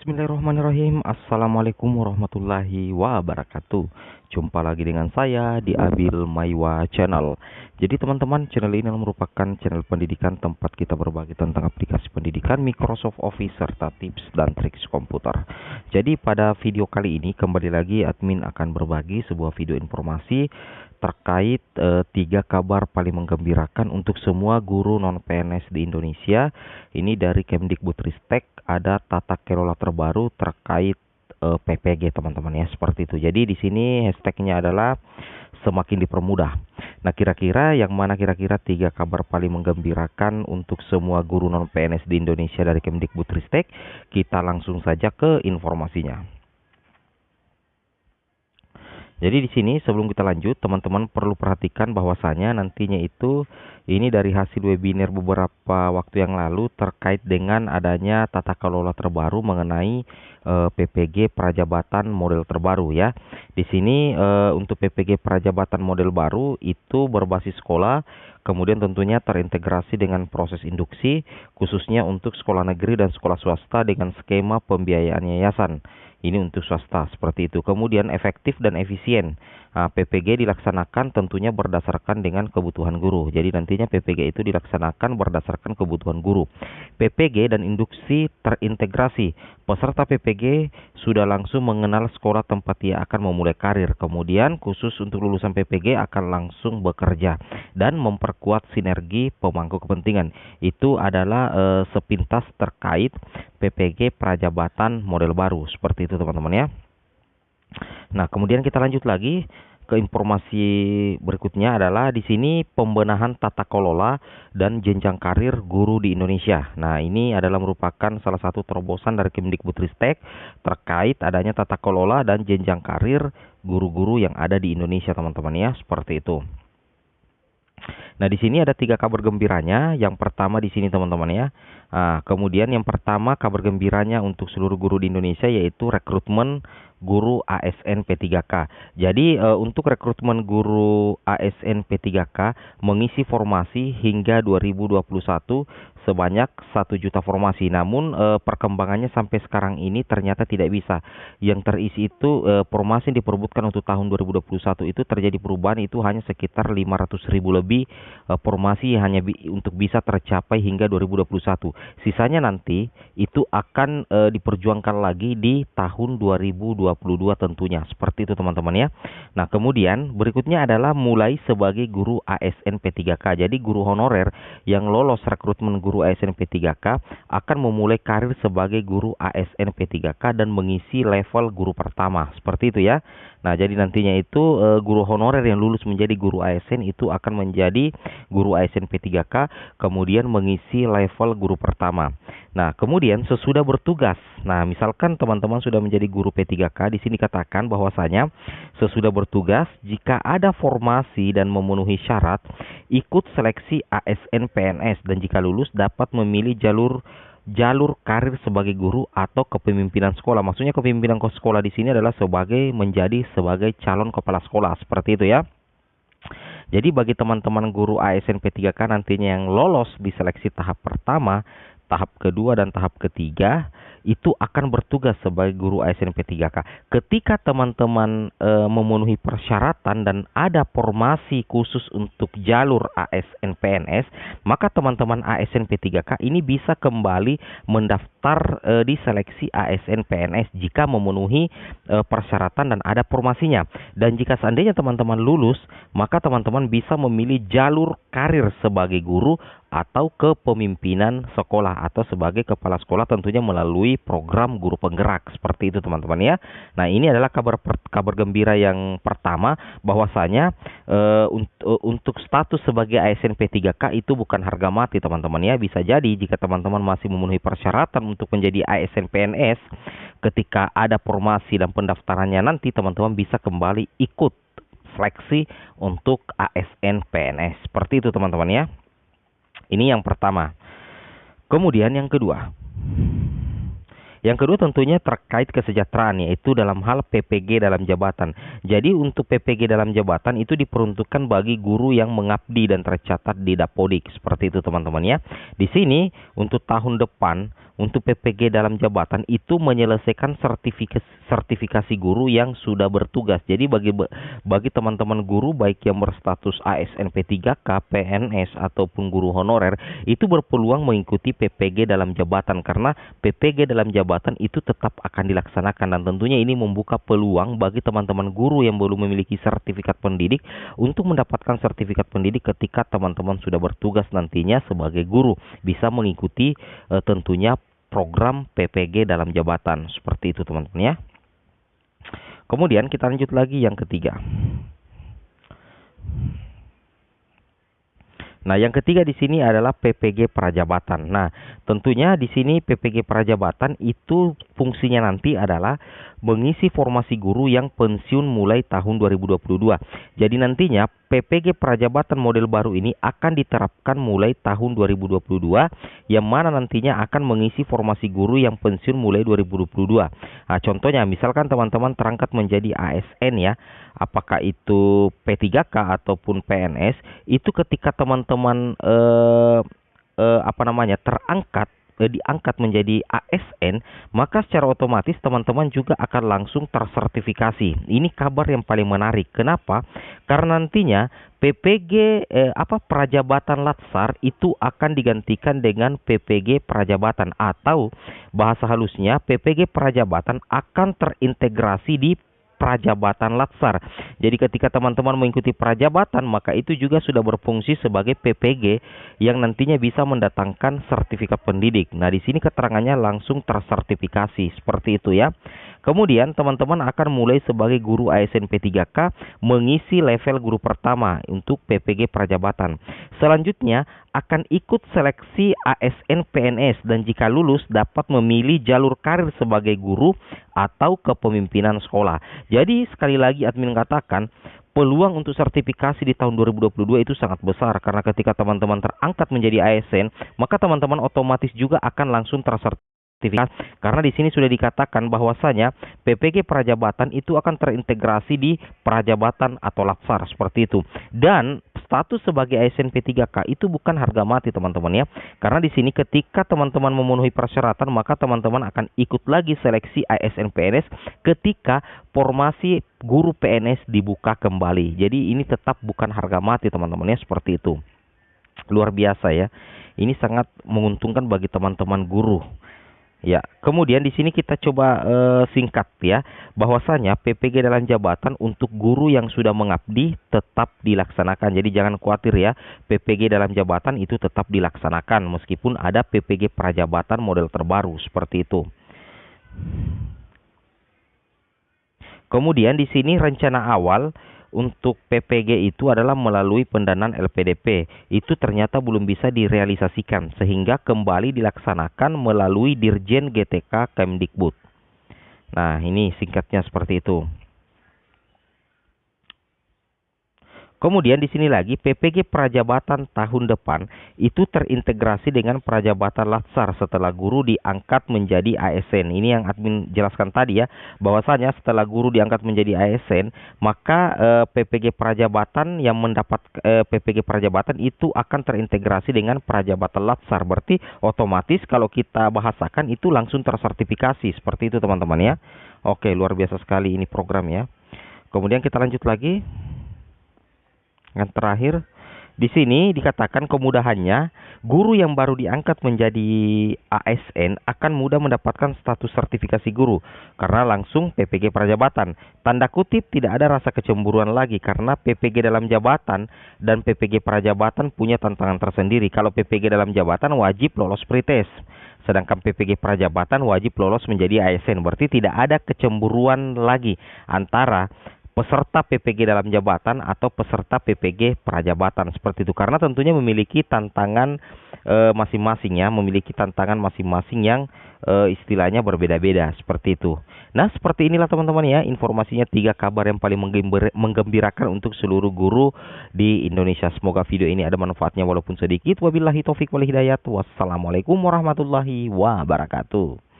Bismillahirrahmanirrahim. Assalamualaikum warahmatullahi wabarakatuh. Jumpa lagi dengan saya di Abil Maiwa Channel. Jadi teman-teman, channel ini merupakan channel pendidikan tempat kita berbagi tentang aplikasi pendidikan, Microsoft Office, serta tips dan trik komputer. Jadi pada video kali ini kembali lagi admin akan berbagi sebuah video informasi terkait 3 kabar paling menggembirakan untuk semua guru non-PNS di Indonesia. Ini dari Kemdikbudristek, ada tata kelola terbaru terkait PPG teman-teman ya, seperti itu. Jadi di sini hashtagnya adalah semakin dipermudah. Nah, kira-kira yang mana kira-kira 3 kabar paling menggembirakan untuk semua guru non-PNS di Indonesia dari Kemdikbudristek? Kita langsung saja ke informasinya. Jadi di sini sebelum kita lanjut, teman-teman perlu perhatikan bahwasanya nantinya itu ini dari hasil webinar beberapa waktu yang lalu terkait dengan adanya tata kelola terbaru mengenai PPG Prajabatan model terbaru ya. Di sini untuk PPG Prajabatan model baru itu berbasis sekolah, kemudian tentunya terintegrasi dengan proses induksi khususnya untuk sekolah negeri dan sekolah swasta dengan skema pembiayaan yayasan. Ini untuk swasta seperti itu. Kemudian efektif dan efisien. PPG dilaksanakan tentunya berdasarkan dengan kebutuhan guru. Jadi nantinya PPG itu dilaksanakan berdasarkan kebutuhan guru. PPG dan induksi terintegrasi. Peserta PPG sudah langsung mengenal sekolah tempat ia akan memulai karir. Kemudian khusus untuk lulusan PPG akan langsung bekerja dan memperkuat sinergi pemangku kepentingan. Itu adalah sepintas terkait PPG Prajabatan model baru. Seperti itu teman-teman ya. Nah, kemudian kita lanjut lagi ke informasi berikutnya adalah di sini pembenahan tata kelola dan jenjang karir guru di Indonesia. Nah, ini adalah merupakan salah satu terobosan dari Kemdikbudristek terkait adanya tata kelola dan jenjang karir guru-guru yang ada di Indonesia, teman-teman ya, seperti itu. Nah, di sini ada 3 kabar gembiranya. Yang pertama di sini teman-teman ya. Kemudian yang pertama kabar gembiranya untuk seluruh guru di Indonesia yaitu rekrutmen guru ASN P3K. Jadi untuk rekrutmen guru ASN P3K mengisi formasi hingga 2021 sebanyak 1 juta formasi. Namun perkembangannya sampai sekarang ini ternyata tidak bisa. Yang terisi itu formasi yang diperebutkan untuk tahun 2021 itu terjadi perubahan, itu hanya sekitar 500.000 lebih formasi hanya untuk bisa tercapai hingga 2021. Sisanya nanti itu akan diperjuangkan lagi di tahun 2022 tentunya. Seperti itu teman-teman ya. Nah, kemudian berikutnya adalah mulai sebagai guru ASN P3K. Jadi guru honorer yang lolos rekrutmen guru ASN P3K akan memulai karir sebagai guru ASN P3K dan mengisi level guru pertama. Seperti itu ya. Nah, jadi nantinya itu guru honorer yang lulus menjadi guru ASN itu akan menjadi guru ASN P3K, kemudian mengisi level guru pertama. Nah, kemudian sesudah bertugas. Nah, misalkan teman-teman sudah menjadi guru P3K, di sini katakan bahwasanya sesudah bertugas jika ada formasi dan memenuhi syarat, ikut seleksi ASN PNS dan jika lulus dapat memilih jalur karir sebagai guru atau kepemimpinan sekolah. Maksudnya kepemimpinan sekolah di sini adalah menjadi sebagai calon kepala sekolah, seperti itu ya. Jadi bagi teman-teman guru ASN P3K nantinya yang lolos di seleksi tahap pertama, tahap kedua dan tahap ketiga itu akan bertugas sebagai guru ASN P3K. Ketika teman-teman memenuhi persyaratan dan ada formasi khusus untuk jalur ASN PNS, maka teman-teman ASN P3K ini bisa kembali mendaftar di seleksi ASN PNS jika memenuhi persyaratan dan ada formasinya. Dan jika seandainya teman-teman lulus, maka teman-teman bisa memilih jalur karir sebagai guru atau kepemimpinan sekolah atau sebagai kepala sekolah, tentunya melalui program guru penggerak. Seperti itu teman-teman ya. Nah, ini adalah kabar gembira yang pertama, bahwasanya untuk status sebagai ASN P3K itu bukan harga mati teman-teman ya. Bisa jadi jika teman-teman masih memenuhi persyaratan untuk menjadi ASN PNS, ketika ada formasi dan pendaftarannya nanti teman-teman bisa kembali ikut seleksi untuk ASN PNS. Seperti itu teman-teman ya. Ini yang pertama. Kemudian yang kedua. Yang kedua tentunya terkait kesejahteraan, yaitu dalam hal PPG dalam jabatan. Jadi untuk PPG dalam jabatan itu diperuntukkan bagi guru yang mengabdi dan tercatat di Dapodik. Seperti itu teman-teman ya. Di sini untuk tahun depan untuk PPG dalam jabatan itu menyelesaikan sertifikasi guru yang sudah bertugas. Jadi bagi teman-teman guru baik yang berstatus ASN P3K, PNS ataupun guru honorer itu berpeluang mengikuti PPG dalam jabatan, karena PPG dalam jabatan itu tetap akan dilaksanakan, dan tentunya ini membuka peluang bagi teman-teman guru yang belum memiliki sertifikat pendidik untuk mendapatkan sertifikat pendidik ketika teman-teman sudah bertugas nantinya sebagai guru, bisa mengikuti tentunya program PPG dalam jabatan. Seperti itu teman-teman ya. Kemudian kita lanjut lagi yang ketiga. Nah, yang ketiga di sini adalah PPG prajabatan. Nah, tentunya di sini PPG prajabatan itu fungsinya nanti adalah mengisi formasi guru yang pensiun mulai tahun 2022. Jadi nantinya PPG prajabatan model baru ini akan diterapkan mulai tahun 2022, yang mana nantinya akan mengisi formasi guru yang pensiun mulai 2022. Nah, contohnya misalkan teman-teman terangkat menjadi ASN ya, apakah itu P3K ataupun PNS, itu ketika teman-teman diangkat menjadi ASN, maka secara otomatis teman-teman juga akan langsung tersertifikasi. Ini kabar yang paling menarik. Kenapa? Karena nantinya PPG prajabatan Latsar itu akan digantikan dengan PPG prajabatan, atau bahasa halusnya PPG prajabatan akan terintegrasi di prajabatan Latsar. Jadi ketika teman-teman mengikuti prajabatan, maka itu juga sudah berfungsi sebagai PPG yang nantinya bisa mendatangkan sertifikat pendidik. Nah, di sini keterangannya langsung tersertifikasi seperti itu ya. Kemudian teman-teman akan mulai sebagai guru ASN P3K mengisi level guru pertama untuk PPG prajabatan. Selanjutnya akan ikut seleksi ASN PNS, dan jika lulus dapat memilih jalur karir sebagai guru atau kepemimpinan sekolah. Jadi sekali lagi admin katakan, peluang untuk sertifikasi di tahun 2022 itu sangat besar, karena ketika teman-teman terangkat menjadi ASN, maka teman-teman otomatis juga akan langsung tersertifikasi, karena di sini sudah dikatakan bahwasanya PPG prajabatan itu akan terintegrasi di prajabatan atau Latsar seperti itu. Dan status sebagai ASN P3K itu bukan harga mati teman-teman ya, karena di sini ketika teman-teman memenuhi persyaratan, maka teman-teman akan ikut lagi seleksi ASN PNS ketika formasi guru PNS dibuka kembali. Jadi ini tetap bukan harga mati teman-teman ya, seperti itu. Luar biasa ya, ini sangat menguntungkan bagi teman-teman guru. Ya, kemudian di sini kita coba singkat ya, bahwasanya PPG dalam jabatan untuk guru yang sudah mengabdi tetap dilaksanakan. Jadi jangan khawatir ya, PPG dalam jabatan itu tetap dilaksanakan meskipun ada PPG prajabatan model terbaru seperti itu. Kemudian di sini rencana awal untuk PPG itu adalah melalui pendanaan LPDP. Itu ternyata belum bisa direalisasikan, sehingga kembali dilaksanakan melalui Dirjen GTK Kemdikbud. Nah, ini singkatnya seperti itu. Kemudian di sini lagi PPG prajabatan tahun depan itu terintegrasi dengan prajabatan Latsar setelah guru diangkat menjadi ASN. Ini yang admin jelaskan tadi ya, bahwasanya setelah guru diangkat menjadi ASN, maka PPG prajabatan yang mendapat PPG prajabatan itu akan terintegrasi dengan prajabatan Latsar. Berarti otomatis kalau kita bahasakan itu langsung tersertifikasi seperti itu teman-teman ya. Oke, luar biasa sekali ini program ya. Kemudian kita lanjut lagi. Yang terakhir, di sini dikatakan kemudahannya, guru yang baru diangkat menjadi ASN akan mudah mendapatkan status sertifikasi guru karena langsung PPG prajabatan. Tanda kutip tidak ada rasa kecemburuan lagi, karena PPG dalam jabatan dan PPG prajabatan punya tantangan tersendiri. Kalau PPG dalam jabatan wajib lolos pretest, sedangkan PPG prajabatan wajib lolos menjadi ASN. Berarti tidak ada kecemburuan lagi antara peserta PPG dalam jabatan atau peserta PPG prajabatan seperti itu, karena tentunya memiliki tantangan masing-masing ya, memiliki tantangan masing-masing yang istilahnya berbeda-beda seperti itu. Nah, seperti inilah teman-teman ya, informasinya 3 kabar yang paling menggembirakan untuk seluruh guru di Indonesia. Semoga video ini ada manfaatnya walaupun sedikit. Wabillahi taufik wal hidayah. Wassalamualaikum warahmatullahi wabarakatuh.